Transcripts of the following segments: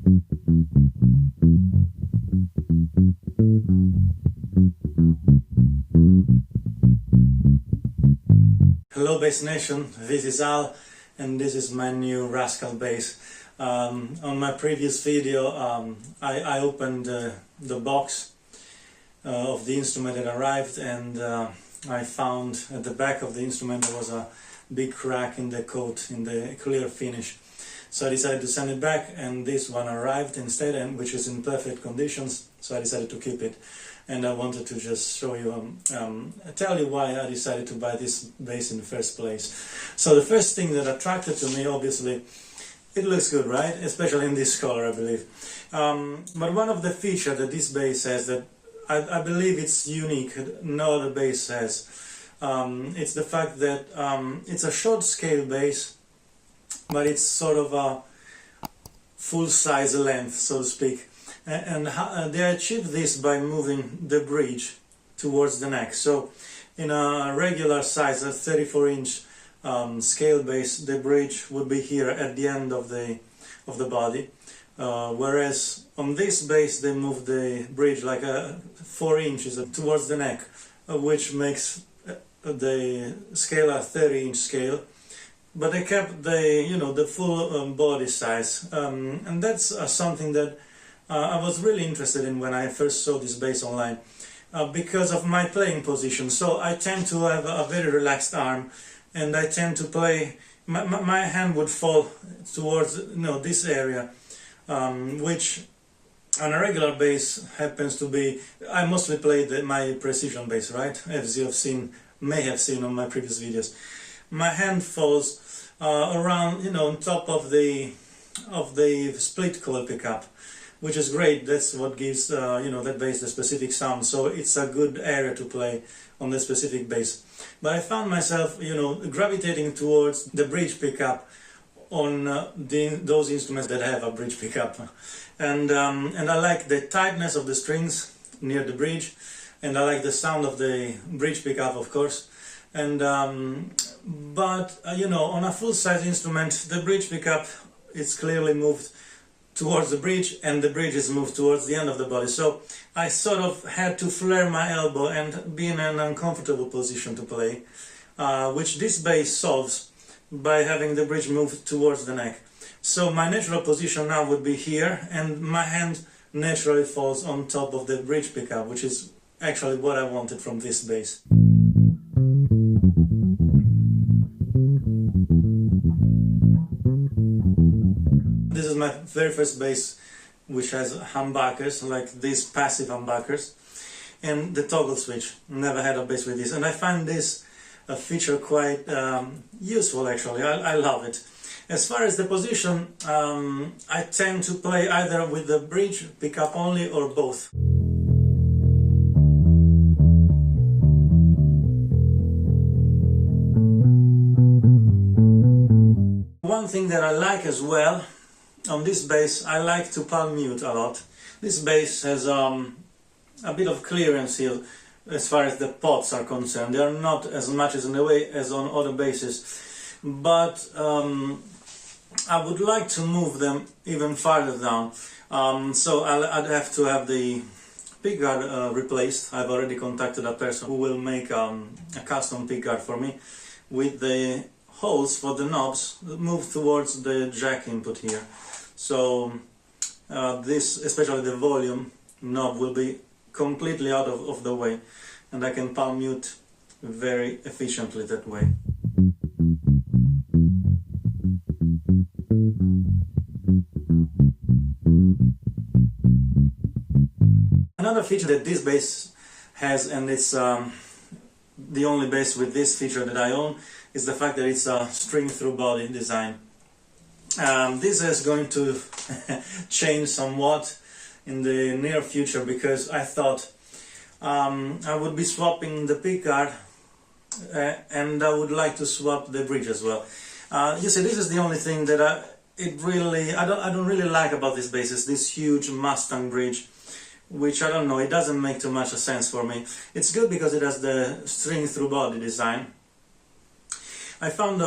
Hello Bass Nation, this is Al and this is my new Rascal bass. On my previous video I opened the box of the instrument that arrived, and I found at the back of the instrument there was a big crack in the coat, in the clear finish. So I decided to send it back, and this one arrived instead, and which is in perfect conditions, so I decided to keep it. And I wanted to just show you, tell you why I decided to buy this bass in the first place. So the first thing that attracted to me, obviously, it looks good, right? Especially in this color, I believe. But one of the features that this bass has that I believe it's unique, no other bass has, it's the fact that it's a short scale bass, but it's sort of a full size length, so to speak. And they achieve this by moving the bridge towards the neck. So in a regular size, a 34-inch scale bass, the bridge would be here at the end of the body, whereas on this bass they move the bridge like 4 inches towards the neck, which makes the scale a 30-inch scale. But they kept the full body size, and that's something that I was really interested in when I first saw this bass online, because of my playing position. So I tend to have a very relaxed arm, and I tend to play, my hand would fall towards this area, which on a regular bass happens to be, I mostly play my precision bass, right, as you have seen, may have seen on my previous videos. My hand falls around, on top of the split coil pickup, which is great. That's what gives that bass the specific sound, so it's a good area to play on the specific bass. But I found myself gravitating towards the bridge pickup on those instruments that have a bridge pickup, and I like the tightness of the strings near the bridge, and I like the sound of the bridge pickup, of course. And but on a full-size instrument, the bridge pickup is clearly moved towards the bridge, and the bridge is moved towards the end of the body. So I sort of had to flare my elbow and be in an uncomfortable position to play, which this bass solves by having the bridge moved towards the neck. So my natural position now would be here, and my hand naturally falls on top of the bridge pickup, which is actually what I wanted from this bass. This is my very first bass, which has humbuckers, like these passive humbuckers, and the toggle switch. Never had a bass with this, and I find this a feature quite useful, actually. I love it. As far as the position, I tend to play either with the bridge pickup only or both. One thing that I like as well on this bass, I like to palm mute a lot. This bass has a bit of clearance here as far as the pots are concerned. They are not as much as in the way as on other basses, but I would like to move them even farther down. So I'd have to have the pickguard replaced. I've already contacted a person who will make a custom pickguard for me, with the holes for the knobs move towards the jack input here. So this, especially the volume knob, will be completely out of the way, and I can palm mute very efficiently that way. Another feature that this bass has, and it's the only bass with this feature that I own, is the fact that it's a string-through body design. This is going to change somewhat in the near future, because I thought I would be swapping the pickguard and I would like to swap the bridge as well. You see, this is the only thing that I don't really like about this bass, is this huge Mustang bridge, which I don't know, it doesn't make too much sense for me. It's good because it has the string-through body design. I found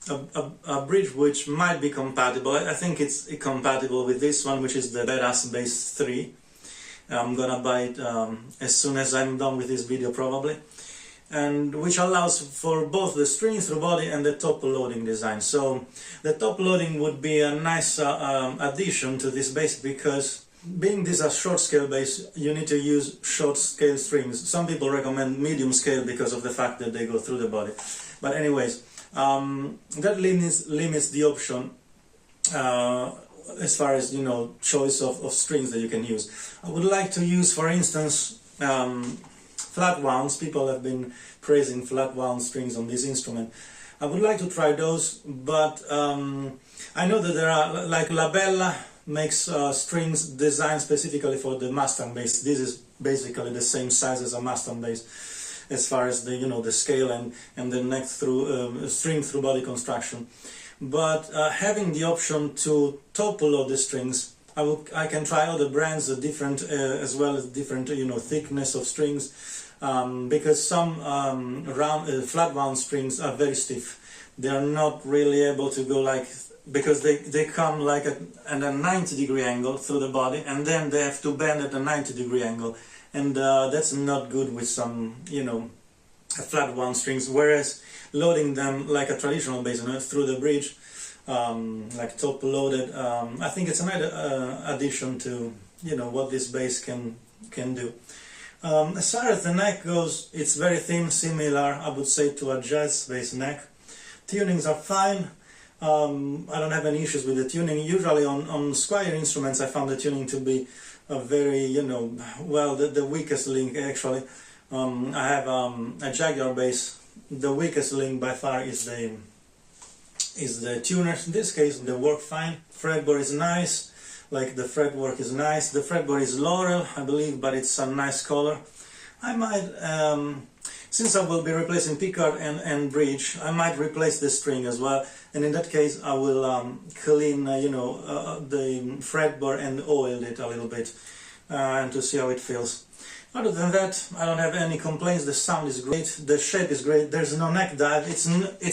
a bridge which might be compatible. I think it's compatible with this one, which is the Badass Base 3. I'm gonna buy it as soon as I'm done with this video probably, and which allows for both the string through body and the top loading design. So the top loading would be a nice addition to this base, because being this a short scale base, you need to use short scale strings. Some people recommend medium scale because of the fact that they go through the body. But anyways, that limits the option as far as, you know, choice of strings that you can use. I would like to use, for instance, flat wounds. People have been praising flat wound strings on this instrument. I would like to try those, but I know that there are, like Labella makes strings designed specifically for the Mustang bass. This is basically the same size as a Mustang bass as far as the, you know, the scale and the neck through string through body construction. But having the option to top load the strings, I can try other brands, different as well as different, you know, thickness of strings, because some flat wound strings are very stiff. They are not really able to go like, because they come like at a 90-degree angle through the body, and then they have to bend at a 90-degree angle, and that's not good with some, you know, flat wound strings. Whereas loading them like a traditional bass, you know, through the bridge, like top loaded, I think it's another addition to, you know, what this bass can do. As far as the neck goes, it's very thin, similar, I would say, to a jazz bass neck. Tunings are fine. I don't have any issues with the tuning. Usually on SQUIER instruments I found the tuning to be a very, you know, well, the weakest link actually. I have a Jaguar bass. The weakest link by far is the tuner. In this case they work fine. Fretboard is nice, like the fretwork is nice. The fretboard is Laurel, I believe, but it's a nice color. I might, since I will be replacing pickguard and bridge, I might replace the string as well, and in that case I will clean, you know, the fretboard and oil it a little bit, and to see how it feels. Other than that, I don't have any complaints. The sound is great, the shape is great, there's no neck dive. It's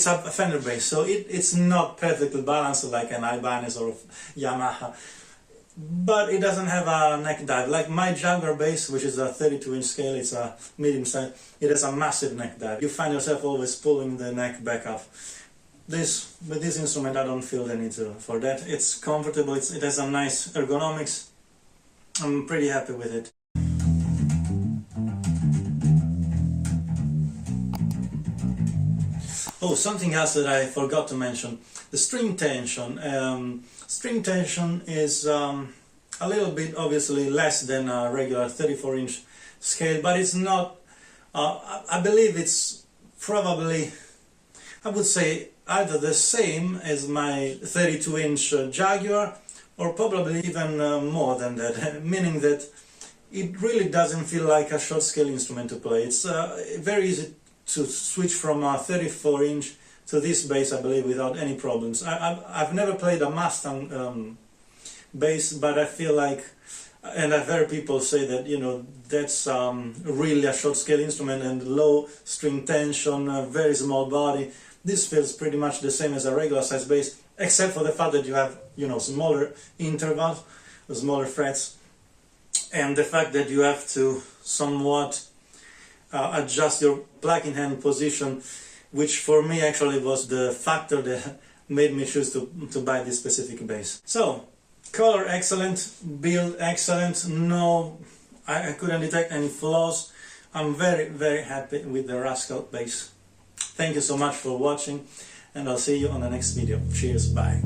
a Fender bass, so it's not perfectly balanced like an Ibanez or Yamaha, but it doesn't have a neck dive. Like my Jaguar bass, which is a 32-inch scale, it's a medium size, it has a massive neck dive. You find yourself always pulling the neck back up. With this instrument I don't feel the need for that. It's comfortable, it has a nice ergonomics. I'm pretty happy with it. Oh, something else that I forgot to mention, the string tension. String tension is a little bit obviously less than a regular 34-inch scale, but it's not, I believe it's probably, I would say, either the same as my 32-inch Jaguar, or probably even more than that, meaning that it really doesn't feel like a short scale instrument to play. It's very easy to switch from a 34-inch to this bass, I believe, without any problems. I've never played a Mustang bass, but I feel like, and I've heard people say that, you know, that's really a short scale instrument, and low string tension, very small body. This feels pretty much the same as a regular size bass, except for the fact that you have, you know, smaller intervals, smaller frets, and the fact that you have to somewhat adjust your plucking hand position, which for me actually was the factor that made me choose to buy this specific bass. So, color excellent, build excellent, no, I couldn't detect any flaws. I'm very, very happy with the Rascal bass. Thank you so much for watching, and I'll see you on the next video. Cheers, bye.